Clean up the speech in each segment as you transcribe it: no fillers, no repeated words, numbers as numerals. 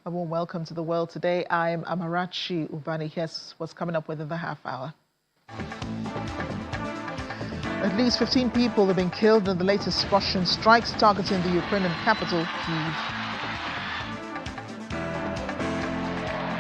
A warm welcome to the world today. I'm Amarachi Ubani. Here's what's coming up within the half hour. At least 15 people have been killed in the latest Russian strikes targeting the Ukrainian capital, Kyiv.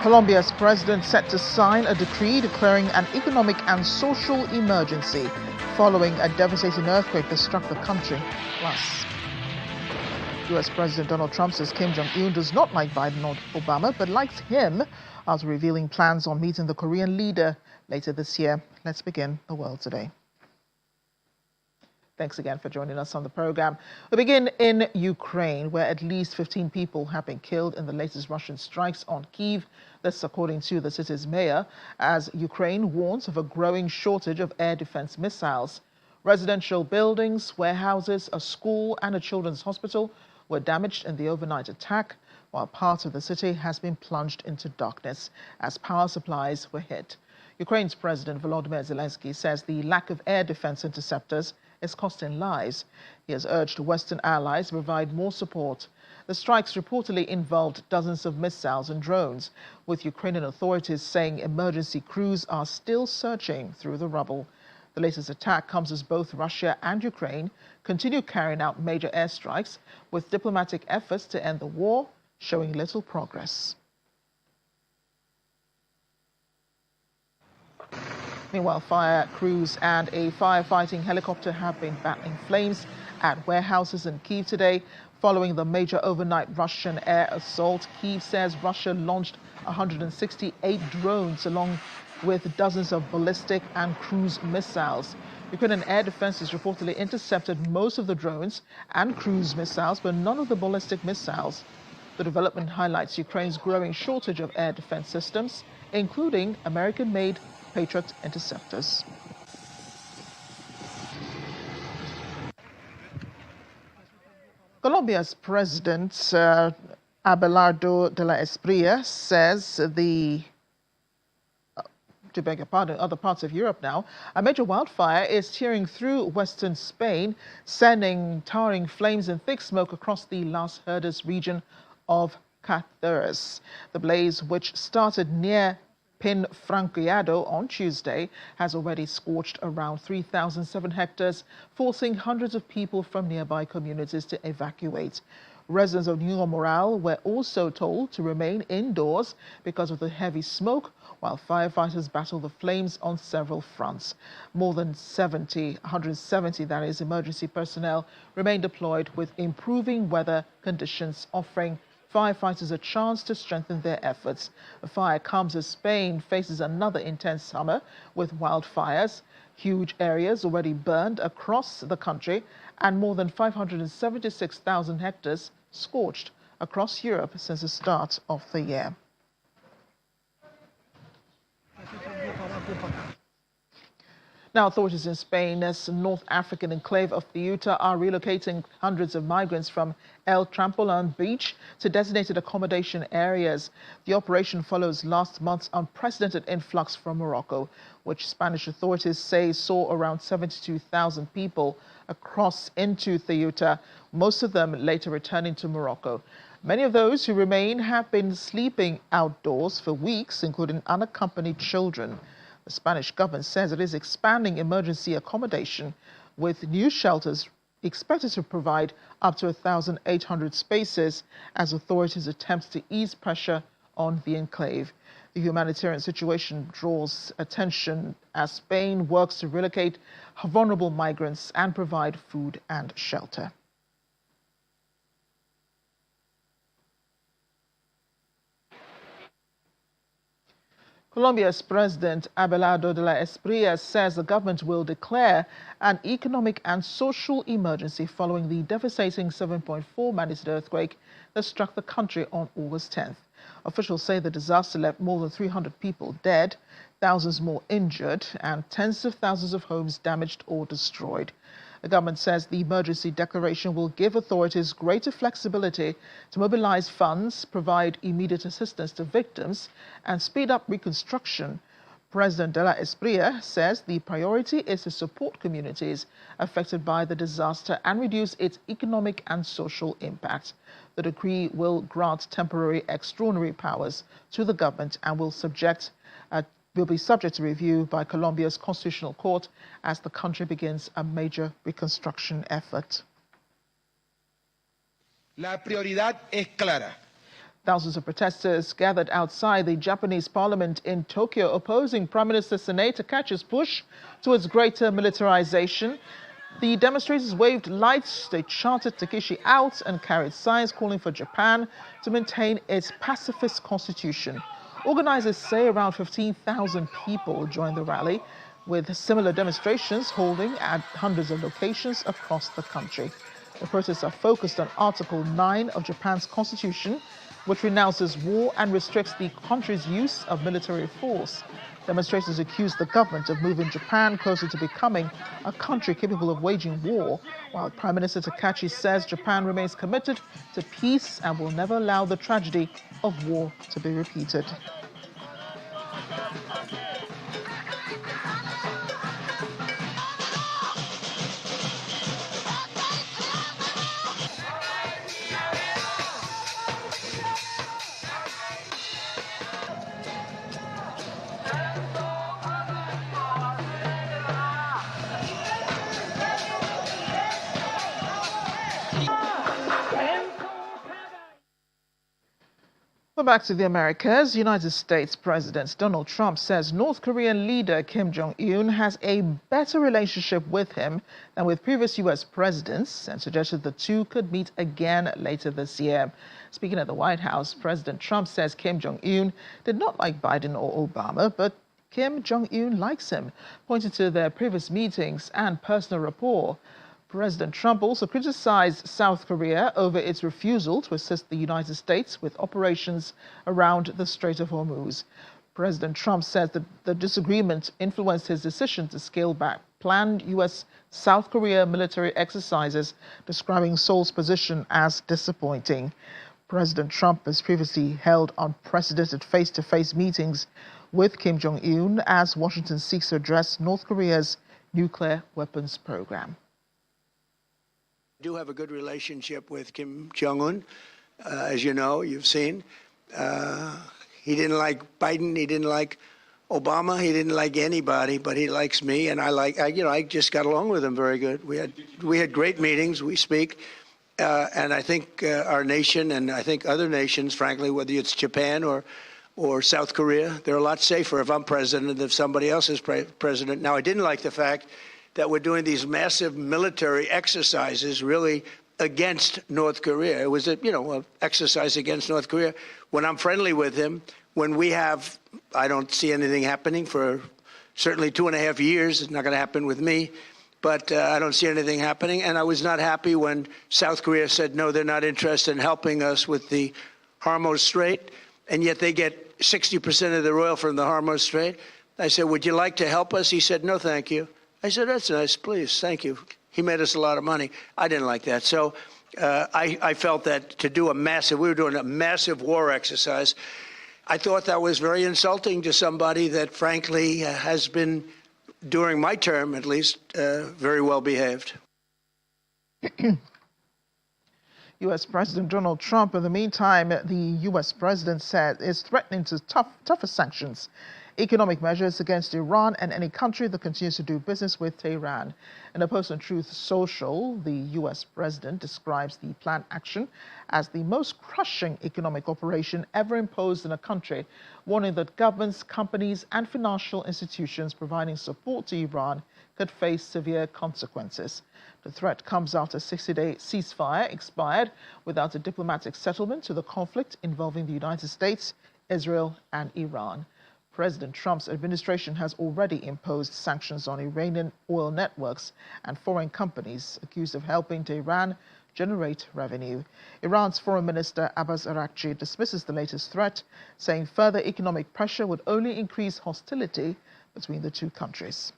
Colombia's president set to sign a decree declaring an economic and social emergency following a devastating earthquake that struck the country. Plus, U.S. President Donald Trump says Kim Jong-un does not like Biden or Obama, but likes him after revealing plans on meeting the Korean leader later this year. Let's begin the world today. Thanks again for joining us on the program. We begin in Ukraine, where at least 15 people have been killed in the latest Russian strikes on Kyiv. This according to the city's mayor, as Ukraine warns of a growing shortage of air defense missiles. Residential buildings, warehouses, a school and a children's hospital were damaged in the overnight attack, while part of the city has been plunged into darkness as power supplies were hit. Ukraine's President Volodymyr Zelensky says the lack of air defense interceptors is costing lives. He has urged Western allies to provide more support. The strikes reportedly involved dozens of missiles and drones, with Ukrainian authorities saying emergency crews are still searching through the rubble. The latest attack comes as both Russia and Ukraine continue carrying out major airstrikes, with diplomatic efforts to end the war showing little progress. Meanwhile, fire crews and a firefighting helicopter have been battling flames at warehouses in Kyiv today. Following the major overnight Russian air assault, Kyiv says Russia launched 168 drones along with dozens of ballistic and cruise missiles. Ukrainian air defenses reportedly intercepted most of the drones and cruise missiles, but none of the ballistic missiles. The development highlights Ukraine's growing shortage of air defense systems, including American-made Patriot interceptors. Colombia's President Abelardo de la Espriella says to beg your pardon, other parts of Europe now, a major wildfire is tearing through western Spain, sending towering flames and thick smoke across the Las Herdas region of Terraces. The blaze, which started near Pinfranquillado on Tuesday, has already scorched around 3,007 hectares, forcing hundreds of people from nearby communities to evacuate. Residents of New Moral were also told to remain indoors because of the heavy smoke, while firefighters battle the flames on several fronts. More than 170 that is, emergency personnel remain deployed, with improving weather conditions offering firefighters a chance to strengthen their efforts. The fire comes as Spain faces another intense summer with wildfires. Huge areas already burned across the country and more than 576,000 hectares scorched across Europe since the start of the year. Now, authorities in Spain's North African enclave of Ceuta are relocating hundreds of migrants from El Trampolan beach to designated accommodation areas. The operation follows last month's unprecedented influx from Morocco, which Spanish authorities say saw around 72,000 people across into Ceuta, most of them later returning to Morocco. Many of those who remain have been sleeping outdoors for weeks, including unaccompanied children. The Spanish government says it is expanding emergency accommodation, with new shelters expected to provide up to 1,800 spaces as authorities attempt to ease pressure on the enclave. The humanitarian situation draws attention as Spain works to relocate vulnerable migrants and provide food and shelter. Colombia's President Abelardo de la Espriella says the government will declare an economic and social emergency following the devastating 7.4 magnitude earthquake that struck the country on August 10th. Officials say the disaster left more than 300 people dead, thousands more injured, and tens of thousands of homes damaged or destroyed. The government says the emergency declaration will give authorities greater flexibility to mobilize funds, provide immediate assistance to victims, and speed up reconstruction. President de la Espriella says the priority is to support communities affected by the disaster and reduce its economic and social impact. The decree will grant temporary extraordinary powers to the government and will be subject to review by Colombia's Constitutional Court as the country begins a major reconstruction effort. La prioridad es clara. Thousands of protesters gathered outside the Japanese parliament in Tokyo opposing Prime Minister Sanae Takachi's push towards greater militarization. The demonstrators waved lights, they chanted Takeshi out and carried signs calling for Japan to maintain its pacifist constitution. Organizers say around 15,000 people joined the rally, with similar demonstrations holding at hundreds of locations across the country. The protests are focused on Article 9 of Japan's constitution, which renounces war and restricts the country's use of military force. Demonstrators accuse the government of moving Japan closer to becoming a country capable of waging war, while Prime Minister Takachi says Japan remains committed to peace and will never allow the tragedy of war to be repeated. Well, back to the Americas. United States President Donald Trump says North Korean leader Kim Jong-un has a better relationship with him than with previous U.S. presidents and suggested the two could meet again later this year. Speaking at the White House, President Trump says Kim Jong-un did not like Biden or Obama, but Kim Jong-un likes him, pointing to their previous meetings and personal rapport. President Trump also criticized South Korea over its refusal to assist the United States with operations around the Strait of Hormuz. President Trump says that the disagreement influenced his decision to scale back planned U.S.-South Korea military exercises, describing Seoul's position as disappointing. President Trump has previously held unprecedented face-to-face meetings with Kim Jong-un as Washington seeks to address North Korea's nuclear weapons program. I do have a good relationship with Kim Jong-un. As you know, you've seen. He didn't like Biden. He didn't like Obama. He didn't like anybody, but he likes me, and I just got along with him very good. We had great meetings. We speak, and I think our nation and I think other nations, frankly, whether it's Japan or South Korea, they're a lot safer if I'm president than if somebody else is president. Now, I didn't like the fact that we're doing these massive military exercises really against North Korea. It was an exercise against North Korea. When I'm friendly with him, when I don't see anything happening for certainly 2.5 years. It's not going to happen with me, but I don't see anything happening. And I was not happy when South Korea said, no, they're not interested in helping us with the Hormuz Strait, and yet they get 60% of their oil from the Hormuz Strait. I said, would you like to help us? He said, no, thank you. I said, that's nice, please, thank you. He made us a lot of money. I didn't like that. So I felt that we were doing a massive war exercise. I thought that was very insulting to somebody that, frankly, has been, during my term at least, very well behaved. U.S. President Donald Trump, in the meantime, the U.S. president said is threatening to tougher sanctions, economic measures against Iran and any country that continues to do business with Tehran. In a post on Truth Social, the U.S. president describes the planned action as the most crushing economic operation ever imposed in a country, warning that governments, companies, and financial institutions providing support to Iran could face severe consequences. The threat comes after a 60-day ceasefire expired without a diplomatic settlement to the conflict involving the United States, Israel, and Iran. President Trump's administration has already imposed sanctions on Iranian oil networks and foreign companies accused of helping Tehran generate revenue. Iran's Foreign Minister Abbas Araghchi dismisses the latest threat, saying further economic pressure would only increase hostility between the two countries.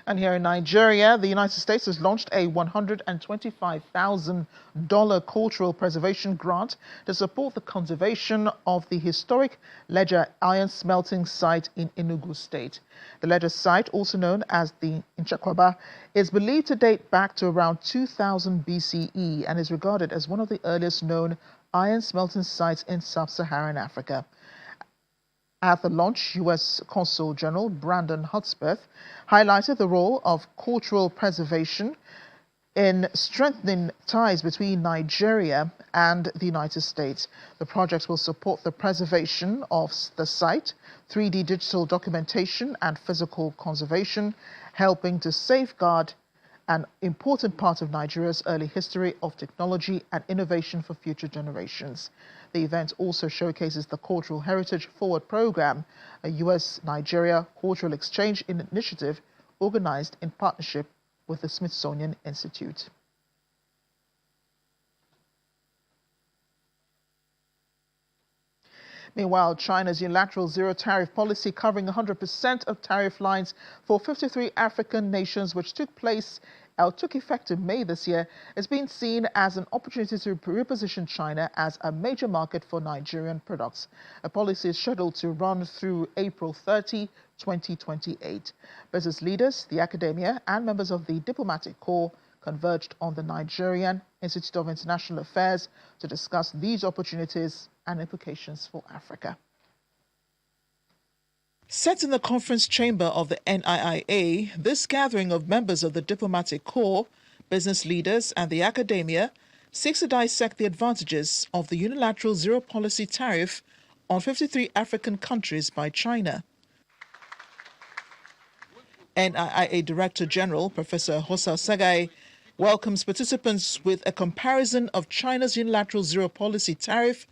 And here in Nigeria, the United States has launched a $125,000 cultural preservation grant to support the conservation of the historic Ledger iron smelting site in Enugu State. The Ledger site, also known as the Nchekwaba, is believed to date back to around 2000 BCE and is regarded as one of the earliest known iron smelting sites in sub-Saharan Africa. At the launch, U.S. Consul General Brandon Hudspeth highlighted the role of cultural preservation in strengthening ties between Nigeria and the United States. The project will support the preservation of the site, 3D digital documentation and physical conservation, helping to safeguard an important part of Nigeria's early history of technology and innovation for future generations. The event also showcases the Cultural Heritage Forward Program, a U.S.-Nigeria cultural exchange initiative organized in partnership with the Smithsonian Institute. Meanwhile, China's unilateral zero-tariff policy covering 100% of tariff lines for 53 African nations, which took effect in May this year, is being seen as an opportunity to reposition China as a major market for Nigerian products. A policy is scheduled to run through April 30, 2028. Business leaders, the academia, and members of the diplomatic corps converged on the Nigerian Institute of International Affairs to discuss these opportunities and implications for Africa. Set in the conference chamber of the NIIA, this gathering of members of the diplomatic corps, business leaders, and the academia seeks to dissect the advantages of the unilateral zero-policy tariff on 53 African countries by China. NIIA Director General Professor Hossa Sagai welcomes participants with a comparison of China's unilateral zero-policy tariff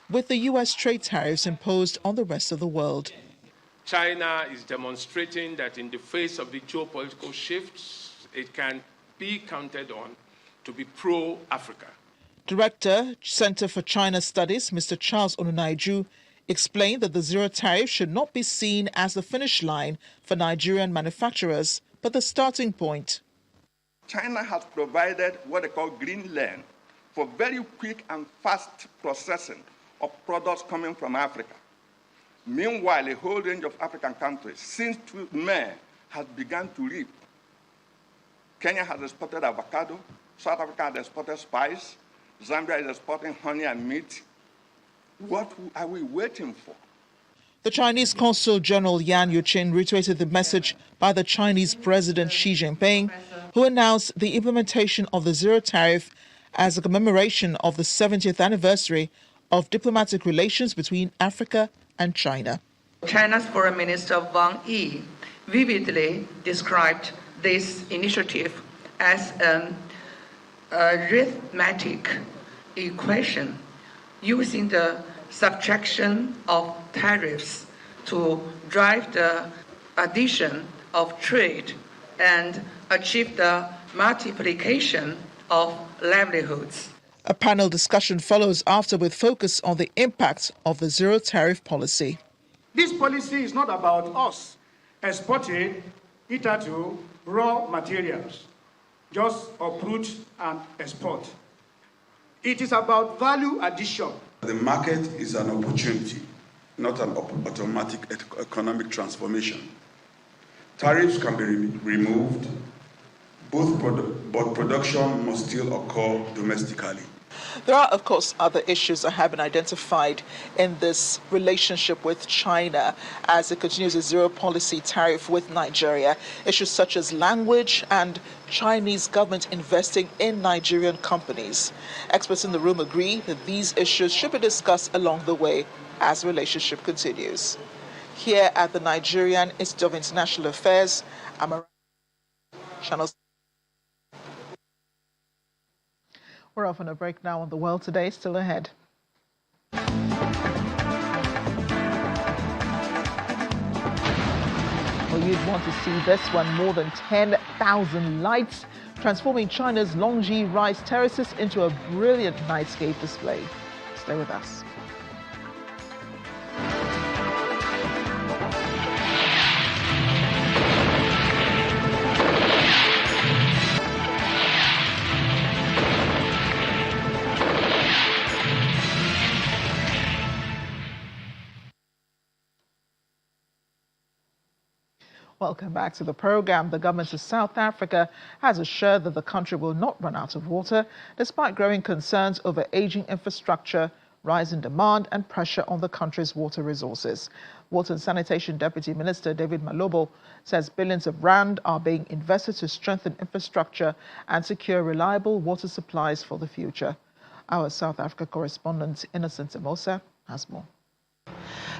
with the U.S. trade tariffs imposed on the rest of the world. China is demonstrating that in the face of the geopolitical shifts, it can be counted on to be pro-Africa. Director, Center for China Studies, Mr. Charles Onunaiju, explained that the zero tariff should not be seen as the finish line for Nigerian manufacturers, but the starting point. China has provided what they call green lane for very quick and fast processing of products coming from Africa. Meanwhile, a whole range of African countries, since May, has begun to reap. Kenya has exported avocado, South Africa has exported spice, Zambia is exporting honey and meat. What are we waiting for? The Chinese Consul General Yan Yuqin reiterated the message by the Chinese President Xi Jinping, who announced the implementation of the zero tariff as a commemoration of the 70th anniversary of diplomatic relations between Africa and China. China's Foreign Minister Wang Yi vividly described this initiative as an arithmetic equation using the subtraction of tariffs to drive the addition of trade and achieve the multiplication of livelihoods. A panel discussion follows after with focus on the impact of the zero tariff policy. This policy is not about us exporting hitherto raw materials, just uproot and export. It is about value addition. The market is an opportunity, not an automatic economic transformation. Tariffs can be removed, but production must still occur domestically. There are, of course, other issues that have been identified in this relationship with China as it continues a zero-policy tariff with Nigeria. Issues such as language and Chinese government investing in Nigerian companies. Experts in the room agree that these issues should be discussed along the way as the relationship continues. Here at the Nigerian Institute of International Affairs, I'm Channel. We're off on a break now on The World Today, still ahead. Well, you'd want to see this one. More than 10,000 lights transforming China's Longji rice terraces into a brilliant nightscape display. Stay with us. Welcome back to the program. The government of South Africa has assured that the country will not run out of water, despite growing concerns over aging infrastructure, rise in demand and pressure on the country's water resources. Water and Sanitation Deputy Minister David Malobo says billions of rand are being invested to strengthen infrastructure and secure reliable water supplies for the future. Our South Africa correspondent Innocent Emosa has more.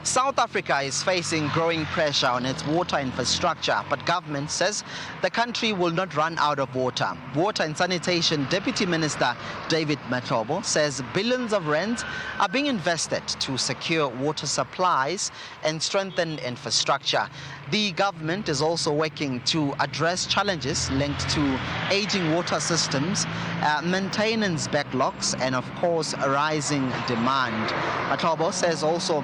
South Africa is facing growing pressure on its water infrastructure, but government says the country will not run out of water. Water and Sanitation Deputy Minister David Malobo says billions of rands are being invested to secure water supplies and strengthen infrastructure. The government is also working to address challenges linked to aging water systems, maintenance backlogs, and of course, rising demand. Malobo says also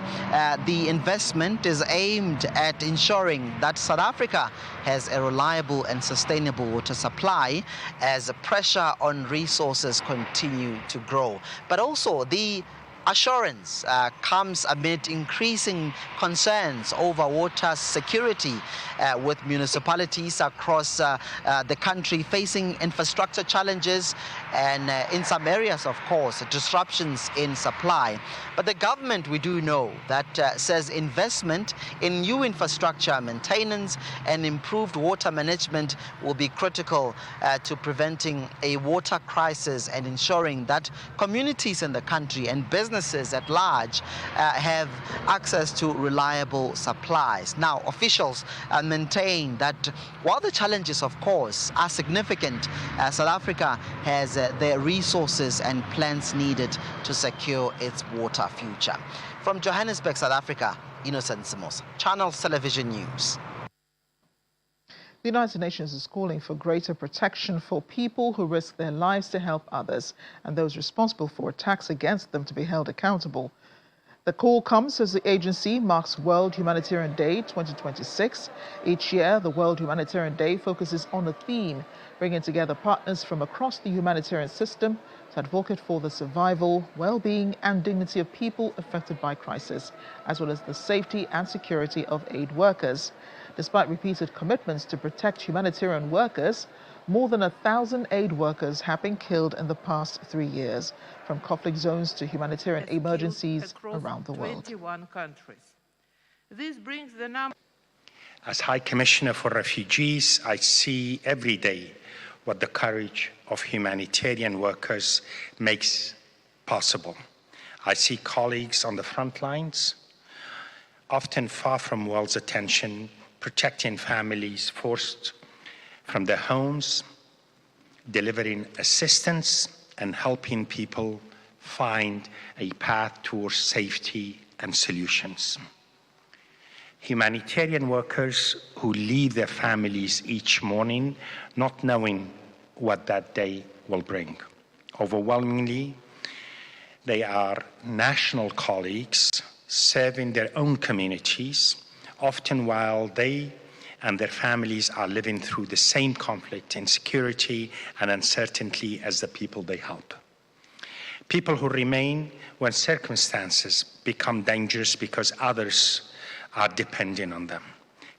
the investment is aimed at ensuring that South Africa has a reliable and sustainable water supply as the pressure on resources continue to grow. But also the assurance comes amid increasing concerns over water security, with municipalities across the country facing infrastructure challenges and in some areas, of course, disruptions in supply. But the government, we do know, that says investment in new infrastructure, maintenance and improved water management will be critical to preventing a water crisis and ensuring that communities in the country and businesses at large have access to reliable supplies. Now, officials maintain that while the challenges, of course, are significant, South Africa has the resources and plans needed to secure its water future. From Johannesburg, South Africa, Innocent Simos, Channels Television News. The United Nations is calling for greater protection for people who risk their lives to help others and those responsible for attacks against them to be held accountable. The call comes as the agency marks World Humanitarian Day 2026. Each year, the World Humanitarian Day focuses on a theme, bringing together partners from across the humanitarian system to advocate for the survival, well-being and dignity of people affected by crisis, as well as the safety and security of aid workers. Despite repeated commitments to protect humanitarian workers, more than 1,000 aid workers have been killed in the past 3 years, from conflict zones to humanitarian emergencies around the world. 21 countries. This brings the number. As High Commissioner for Refugees, I see every day what the courage of humanitarian workers makes possible. I see colleagues on the front lines, often far from world's attention, protecting families forced from their homes, delivering assistance and helping people find a path towards safety and solutions. Humanitarian workers who leave their families each morning not knowing what that day will bring. Overwhelmingly, they are national colleagues serving their own communities, often while they and their families are living through the same conflict, insecurity, and uncertainty as the people they help. People who remain when circumstances become dangerous because others are depending on them.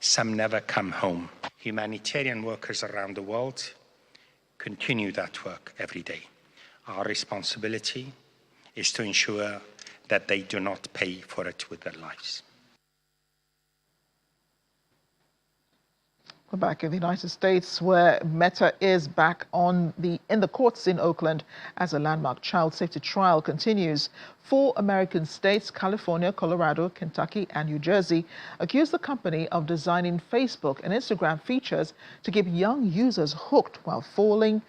Some never come home. Humanitarian workers around the world continue that work every day. Our responsibility is to ensure that they do not pay for it with their lives. We're back in the United States, where Meta is back in the courts in Oakland as a landmark child safety trial continues. 4 American states, California, Colorado, Kentucky, and New Jersey, accuse the company of designing Facebook and Instagram features to keep young users hooked while failing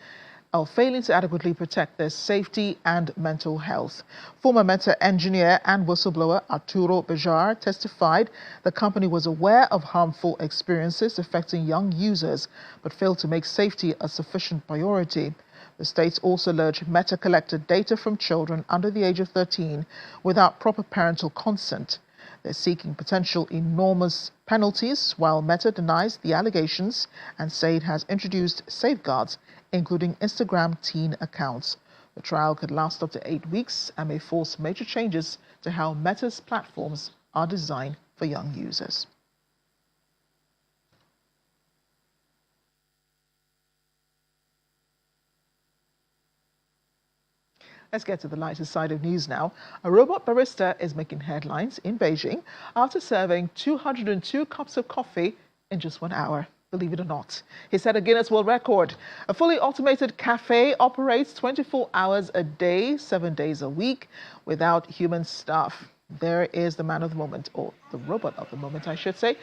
to adequately protect their safety and mental health. Former Meta engineer and whistleblower Arturo Bejar testified the company was aware of harmful experiences affecting young users, but failed to make safety a sufficient priority. The states also alleged Meta collected data from children under the age of 13 without proper parental consent. They're seeking potential enormous penalties, while Meta denies the allegations and say it has introduced safeguards, including Instagram teen accounts. The trial could last up to 8 weeks and may force major changes to how Meta's platforms are designed for young users. Let's get to the lighter side of news now. A robot barista is making headlines in Beijing after serving 202 cups of coffee in just 1 hour. Believe it or not. He set a Guinness World Record. A fully automated cafe operates 24 hours a day, 7 days a week, without human staff. There is the man of the moment, or the robot of the moment, I should say.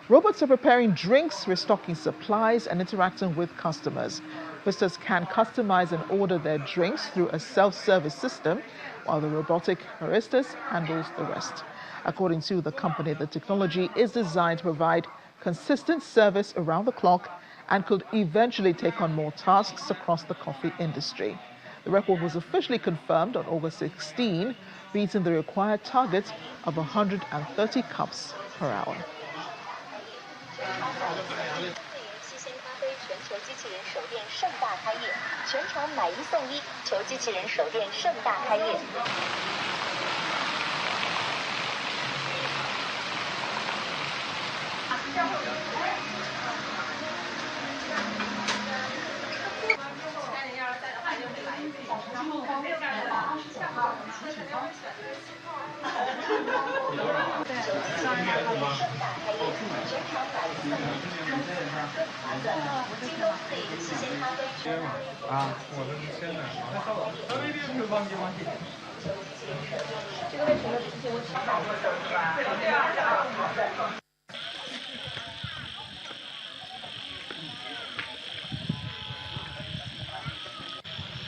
Robots are preparing drinks, restocking supplies, and interacting with customers. Visitors can customize and order their drinks through a self-service system, while the robotic baristas handles the rest. According to the company, the technology is designed to provide consistent service around the clock and could eventually take on more tasks across the coffee industry. The record was officially confirmed on August 16, beating the required target of 130 cups per hour.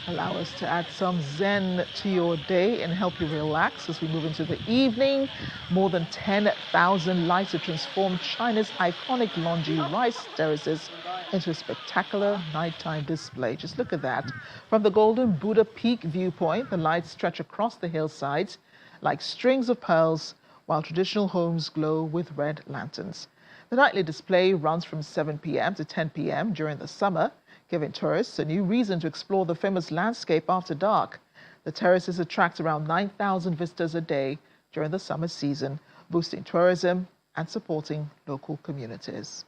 Allow us to add some zen to your day and help you relax as we move into the evening. More than 10,000 lights have transformed China's iconic Longji rice terraces into a spectacular nighttime display. Just look at that. From the Golden Buddha Peak viewpoint, the lights stretch across the hillsides like strings of pearls, while traditional homes glow with red lanterns. The nightly display runs from 7 p.m. to 10 p.m. during the summer, giving tourists a new reason to explore the famous landscape after dark. The terraces attract around 9,000 visitors a day during the summer season, boosting tourism and supporting local communities.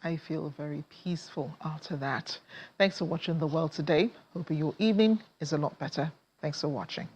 I feel very peaceful after that. Thanks for watching The World Today. Hoping your evening is a lot better. Thanks for watching.